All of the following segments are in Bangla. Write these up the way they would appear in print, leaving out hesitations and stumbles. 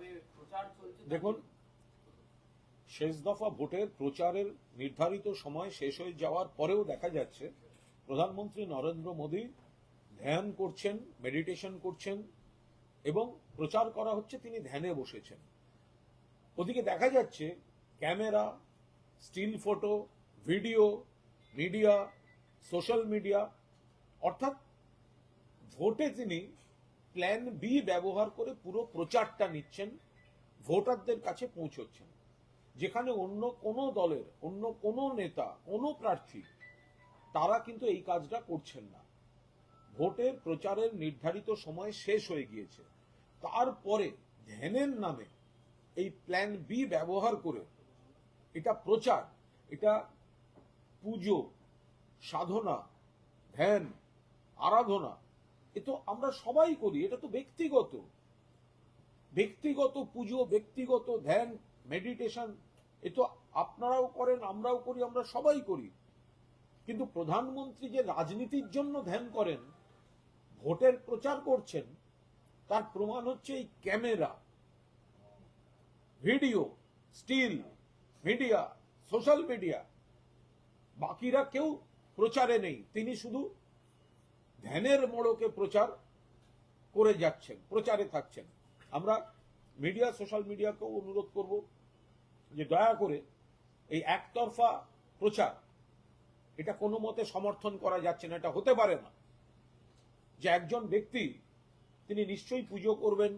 যেভাবে প্রচার চলছে, দেখুন, শেষ দফা ভোটের প্রচারের নির্ধারিত সময় শেষ হয়ে যাওয়ার পরেও দেখা যাচ্ছে প্রধানমন্ত্রী নরেন্দ্র মোদী ধ্যান করছেন, মেডিটেশন করছেন এবং প্রচার করা হচ্ছে তিনি ধ্যানে বসেছেন। ওদিকে দেখা যাচ্ছে camera, still photo, video, media, social media, অর্থাৎ ভোটে তিনি প্ল্যান বি ব্যবহার করে পুরো প্রচারটা নিচ্ছেন, ভোটারদের কাছে পৌঁছচ্ছেন, যেখানে অন্য কোনো দলের, অন্য কোনো নেতা, কোনো প্রার্থী তারা কিন্তু এই কাজটা করছেন না। ভোটের প্রচারের নির্ধারিত সময় শেষ হয়ে গিয়েছে, তারপরে ধ্যানের নামে এই প্ল্যান বি ব্যবহার করে এটা প্রচার, এটা পুজো, সাধনা, ধ্যান, আরাধনা, এ তো আমরা সবাই করি। এটা তো ব্যক্তিগত ব্যক্তিগত পুজো, ব্যক্তিগত ধ্যান, মেডিটেশন, এ তো আপনারাও করেন, আমরাও করি, আমরা সবাই করি। কিন্তু প্রধানমন্ত্রী যে রাজনীতির জন্য ধ্যান করেন, ভোটের প্রচার করছেন, তার প্রমাণ হচ্ছে এই camera, video, still, media, social media. বাকিরা কেউ প্রচারে নেই, তিনি শুধু ধ্যানের মোড়কে প্রচার করে যাচ্ছেন, প্রচারে থাকছেন। আমরা মিডিয়া, সোশ্যাল মিডিয়াকেও অনুরোধ করব যে দয়া করে এই একতরফা প্রচার, এটা কোনো মতে সমর্থন করা যাচ্ছে না, এটা হতে পারে না যে একজন ব্যক্তি তিনি নিশ্চয়ই পুজো করবেন,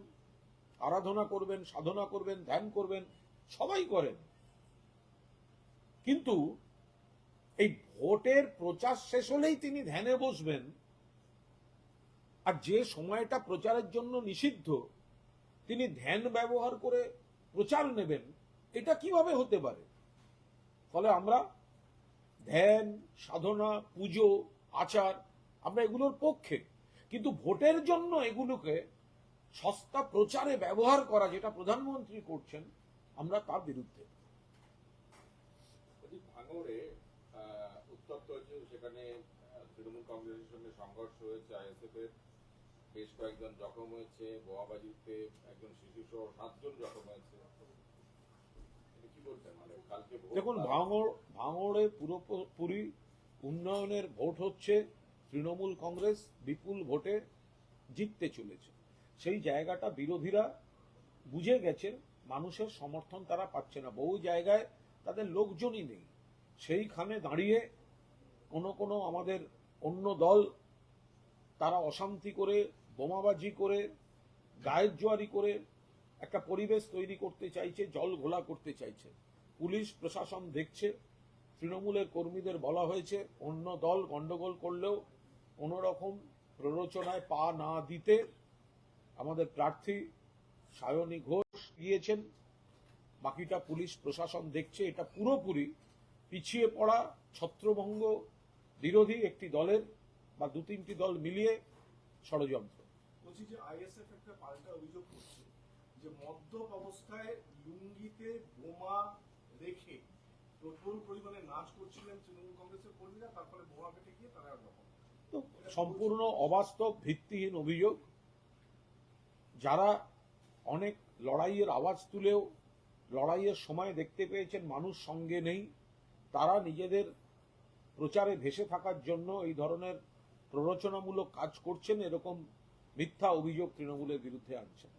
আরাধনা করবেন, সাধনা করবেন, ধ্যান করবেন, সবাই করেন, কিন্তু এই ভোটের প্রচার শেষ হলেই তিনি ধ্যানে বসবেন, আর যে সময়টা প্রচারের জন্য নিষিদ্ধ তিনি ধ্যান ব্যবহার করে প্রচার নেবেন, এটা কিভাবে হতে পারে? ফলে আমরা ধ্যান, সাধনা, পুজো, আচার, আমরা এগুলোর পক্ষে, কিন্তু ভোটের জন্য এগুলোকে সস্তা প্রচারে ব্যবহার করা, যেটা প্রধানমন্ত্রী করছেন, আমরা তার বিরুদ্ধে। ভাঙড়ে উত্তপ্ত হয়েছে, সেখানে তৃণমূল কংগ্রেসের সঙ্গে সংঘর্ষ হয়েছে, আইএসএফ এর বেশ কয়েকজন জখম হয়েছে, বোমাবাজিতে একজন শিশু সহ 7 জন জখম হয়েছে। কি বলছেন? মানে কালকে দেখুন, ভাঙড়ে পুরোপুরি উন্নয়নের ভোট হচ্ছে, তৃণমূল কংগ্রেস বিপুল ভোটে জিততে চলেছে। সেই জায়গাটা বিরোধীরা বুঝে গেছে, মানুষের সমর্থন তারা পাচ্ছে না, বহু জায়গায় তাদের লোকজনই নেই। সেইখানে দাঁড়িয়ে কোনো আমাদের অন্য দল তারা অশান্তি করে, বোমাবাজি করে, গায়ের জোয়ারি করে একটা পরিবেশ তৈরি করতে চাইছে, জল ঘোলা করতে চাইছে। পুলিশ প্রশাসন দেখছে, তৃণমূলের কর্মীদের বলা হয়েছে অন্য দল গন্ডগোল করলেও কোনো রকম প্ররোচনায় পা না দিতে। আমাদের প্রার্থী সায়নী ঘোষ গিয়েছেন, বাকিটা পুলিশ প্রশাসন দেখছে। এটা পুরোপুরি পিছিয়ে পড়া, ছত্রভঙ্গ বিরোধী একটি দলের বা 2-3টি দল মিলিয়ে ষড়যন্ত্র। বলছি যে আইএসএফ একটা পাল্টা অভিযোগ করছে যে মদ্যপ অবস্থায় লুঙ্গিতে বোমা রেখে প্রচুর পরিমাণে নাচ করছিলেন তৃণমূল কংগ্রেসের কর্মীরা, তার ফলে বোমা ফেটে গিয়ে তারা জখম। তো সম্পূর্ণ অবাস্তব, ভিত্তিহীন অভিযোগ। যারা অনেক লড়াইয়ের আওয়াজ তুলেও লড়াইয়ের সময় দেখতে পেয়েছেন মানুষ সঙ্গে নেই, তারা নিজেদের প্রচারে ভেসে থাকার জন্য এই ধরনের প্ররোচনামূলক কাজ করছেন, এরকম মিথ্যা অভিযোগ তৃণমূলের বিরুদ্ধে আনছেন।